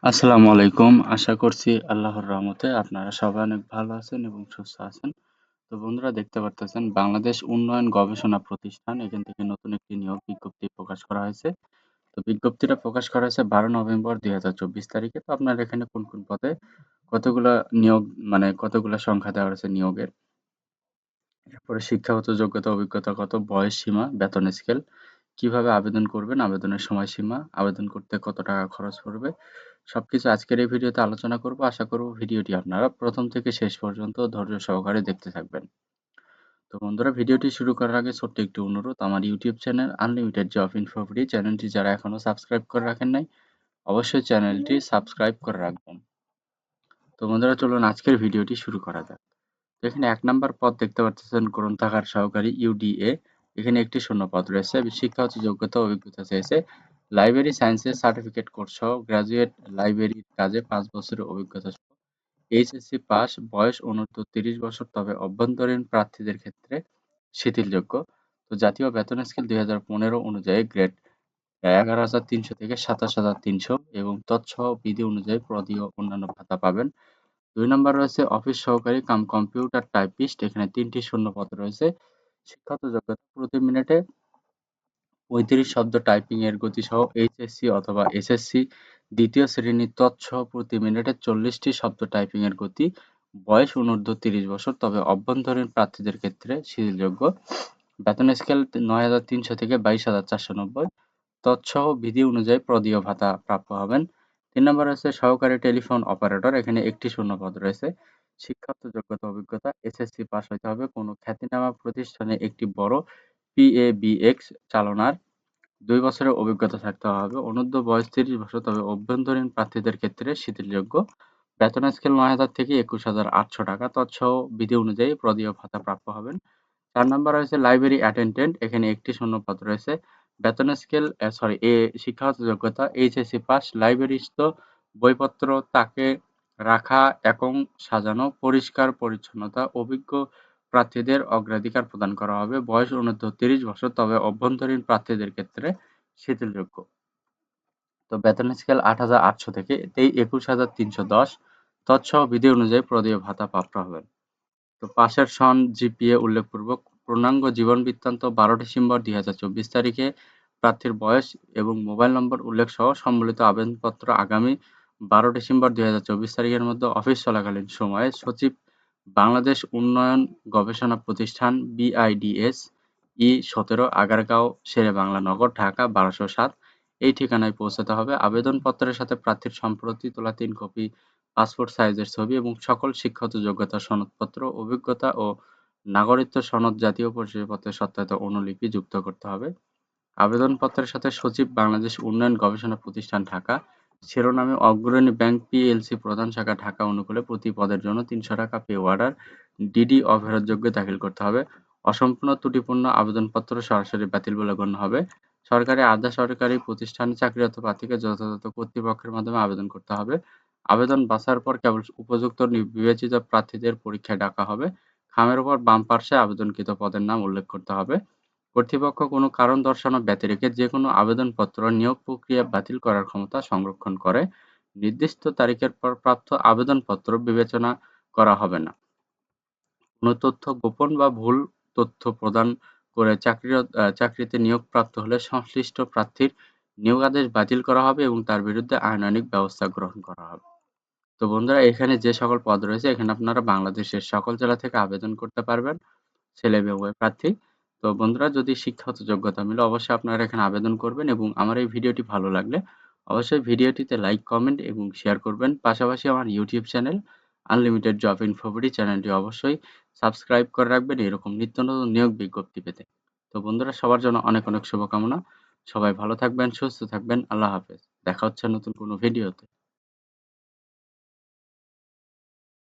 আসসালামু আলাইকুম। আশা করছি আল্লাহর রহমতে আপনারা সবাই অনেক ভালো আছেন এবং সুস্থ আছেন। তো বন্ধুরা দেখতে পারতেছেন বাংলাদেশ উন্নয়ন গবেষণা প্রতিষ্ঠান এখান থেকে নতুন একটি নিয়োগ বিজ্ঞপ্তি প্রকাশ করা হয়েছে। তো বিজ্ঞপ্তিটা প্রকাশ করা হয়েছে 12 নভেম্বর 2024 তারিখে। তো আপনার এখানে কোন, কোন পদে কতগুলা নিয়োগ কতগুলা সংখ্যা দেওয়া হয়েছে নিয়োগের। এরপরে শিক্ষাগত যোগ্যতা, অভিজ্ঞতা কত, বয়স সীমা, বেতন স্কেল, কিভাবে আবেদন করবেন, আবেদনের সময়সীমা, আবেদন করতে কত টাকা খরচ পড়বে, সবকিছু আজকের এই ভিডিওতে আলোচনা করব। আশা করব ভিডিওটি আপনারা প্রথম থেকে শেষ পর্যন্ত ধৈর্য সহকারে দেখতে থাকবেন। তো বন্ধুরা ভিডিওটি শুরু করার আগে ছোট্ট একটি অনুরোধ, আমার YouTube channel unlimited job info free চ্যানেলটি যারা এখনো সাবস্ক্রাইব করে রাখেন নাই, অবশ্যই চ্যানেলটি সাবস্ক্রাইব করে রাখবেন। তো বন্ধুরা চলুন আজকের ভিডিওটি শুরু করা যাক। তো এখানে ১ নাম্বার পদ দেখতে পাচ্ছেন গ্রন্থাগার সহকারী ইউডিএ। এখানে একটি শূন্য পদ রয়েছে। শিক্ষাগত যোগ্যতা ও অভিজ্ঞতা চেয়েছে। লাইব্রেরি সায়েন্সের সার্টিফিকেট কোর্স সহ গ্র্যাজুয়েট লাইব্রেরির কাজে ৫ বছরের অভিজ্ঞতা সহ এইচএসসি পাস, বয়স অনূর্ধ্ব ৩০ বছর, তবে অভ্যন্তরীণ প্রার্থীদের ক্ষেত্রে শিথিলযোগ্য। তো জাতীয় বেতন স্কেল ২০১৫ অনুযায়ী গ্রেড ১১,৩০০ থেকে ২৭,৩০০ এবং তৎসহ বিধি অনুযায়ী প্রদীয় অন্যান্য ভাতা পাবেন। ২ নাম্বার রয়েছে অফিস সহকারী কাম কম্পিউটার টাইপিস্ট। এখানে ৩ টি শূন্য পদ রয়েছে। শিক্ষাগত যোগ্যতা প্রতি মিনিটে ৩৫ শব্দ টাইপিং এর গতি সহ এইচএসসি অথবা এসএসসি দ্বিতীয় শ্রেণীর তৎসহ প্রতি মিনিটে ৪০ টি শব্দ টাইপিং এর গতি। বয়স অনূর্ধ্ব ৩০ বছর, তবে অভ্যন্তরীণ প্রার্থীদের ক্ষেত্রে শিথিলযোগ্য। বেতন স্কেল ৯,৩০০ থেকে ২২,৪৯০। তৎসহ বিধি অনুযায়ী প্রদীয় ভাতা প্রাপ্য হবেন। ৩ নম্বরে আছে সহকারী টেলিফোন অপারেটর। এখানে একটি শূন্য পদ রয়েছে। শিক্ষাগত যোগ্যতা অভিজ্ঞতা এসএসসি পাস হইতে হবে। কোনো খ্যাতিনামা প্রতিষ্ঠানে একটি বড় পিএবিএক্স চালনার ২ বছরের অভিজ্ঞতা থাকতে হবে। অনূর্ধ্ব বয়স ৩০ বছর, তবে অভ্যন্তরীণ প্রার্থীদের ক্ষেত্রে শিথিলযোগ্য। বেতন স্কেল ৯,০০০ থেকে ২১,৮০০ টাকা। তৎসহ বিধি অনুযায়ী প্রদীয় ভাতা প্রাপ্য হবেন। ৪ নাম্বার রয়েছে লাইব্রেরি অ্যাটেনডেন্ট। এখানে একটি শূন্য পদ রয়েছে। বেতন স্কেল শিক্ষাগত যোগ্যতা এইচএসসি পাস, লাইব্রেরিস্থ বইপত্র তাকে রাখা এবং সাজানো, পরিষ্কার পরিচ্ছন্নতা, অভিজ্ঞ প্রার্থীদের অগ্রাধিকার প্রদান করা হবে। বয়স অনূর্ধ্ব ৩০ বছর, তবে অভ্যন্তরীণ প্রার্থীদের ক্ষেত্রে শিথিলযোগ্য। তো বেতন স্কেল ৮,৮০০ থেকে ২১,৩১০। তৎসহ বিধি অনুযায়ী প্রদীয় ভাতা প্রাপ্য হবেন। তো পাশের সন জিপিএ উল্লেখপূর্বক পূর্ণাঙ্গ জীবন বৃত্তান্ত ১২ ডিসেম্বর ২০২৪ তারিখে প্রার্থীর বয়স এবং মোবাইল নম্বর উল্লেখ সহ সম্বলিত আবেদনপত্র আগামী ১২ ডিসেম্বর ২০২৪ তারিখের মধ্যে অফিস চলাকালীন সময়ে সচিব, বাংলাদেশ উন্নয়ন গবেষণা প্রতিষ্ঠান বিআইডিএস ই ১৭, আগারগাঁও, শেরেবাংলা নগর, ঢাকা ১২০৭ এই ঠিকানায় পৌঁছাতে হবে। আবেদনপত্রের সাথে প্রার্থীর সম্প্রতি তোলা ৩ কপি পাসপোর্ট সাইজের ছবি এবং সকল শিক্ষাগত যোগ্যতার সনদপত্র, অভিজ্ঞতা ও নাগরিকত্ব সনদ, জাতীয় পরিচয়পত্রের সত্যায়িত অনুলিপি যুক্ত করতে হবে। আবেদনপত্রের সাথে সচিব, বাংলাদেশ উন্নয়ন গবেষণা প্রতিষ্ঠান ঢাকা, শিরোনামে অগ্রণী ব্যাংক পিএলসি প্রধান শাখা ঢাকা অনুকূলে প্রতি পদের জন্য ৩০০ টাকা পে অর্ডার ডিডি অফেরতযোগ্য দাখিল করতে হবে। অসম্পূর্ণ ত্রুটিপূর্ণ আবেদনপত্র সরাসরি বাতিল বলে গণ্য হবে। সরকারি, আধা সরকারি প্রতিষ্ঠানে চাকরিরত প্রার্থীকে যথাযথ কর্তৃপক্ষের মাধ্যমে আবেদন করতে হবে। আবেদন বাছাইয়ের পর কেবল উপযুক্ত বিবেচিত প্রার্থীদের পরীক্ষায় ডাকা হবে। খামের উপর বাম পার্শ্বে আবেদনকৃত পদের নাম উল্লেখ করতে হবে। কর্তৃপক্ষ কোনো কারণ দর্শানো ব্যতি রেখে যেকোনো আবেদনপত্র নিয়োগ প্রক্রিয়া বাতিল করার ক্ষমতা সংরক্ষণ করে। নির্দিষ্ট তারিখের পর প্রাপ্ত আবেদনপত্র বিবেচনা করা হবে না। কোনো তথ্য গোপন বা ভুল তথ্য প্রদান করে চাকরিতে নিয়োগপ্রাপ্ত হলে সংশ্লিষ্ট প্রার্থীর নিয়োগাদেশ বাতিল করা হবে এবং তার বিরুদ্ধে আইনানুগ ব্যবস্থা গ্রহণ করা হবে। তো বন্ধুরা এখানে যে সকল পদ রয়েছে এখানে আপনারা বাংলাদেশের সকল জেলা থেকে আবেদন করতে পারবেন, ছেলে এবং উভয় প্রার্থী। তো বন্ধুরা যদি শিক্ষাগত যোগ্যতা মিলে অবশ্যই আপনারা এখানে আবেদন করবেন এবং আমার এই ভিডিওটি ভালো লাগলে অবশ্যই ভিডিওটিতে লাইক, কমেন্ট এবং শেয়ার করবেন। পাশাপাশি আমার ইউটিউব চ্যানেল আনলিমিটেড জব ইনফোফ্রি চ্যানেলটি অবশ্যই সাবস্ক্রাইব করে রাখবেন এরকম নিত্য নতুন নিয়োগ বিজ্ঞপ্তি পেতে। তো বন্ধুরা সবার জন্য অনেক অনেক শুভকামনা। সবাই ভালো থাকবেন, সুস্থ থাকবেন। আল্লাহ হাফেজ। দেখা হচ্ছে নতুন কোনো ভিডিওতে।